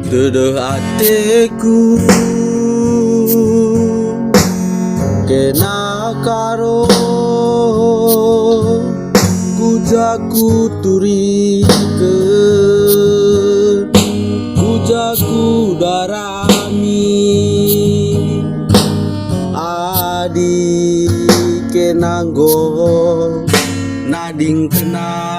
Dedeh ateku kena karo kujaku turikeun kujaku darami adi kenanggo nading kenal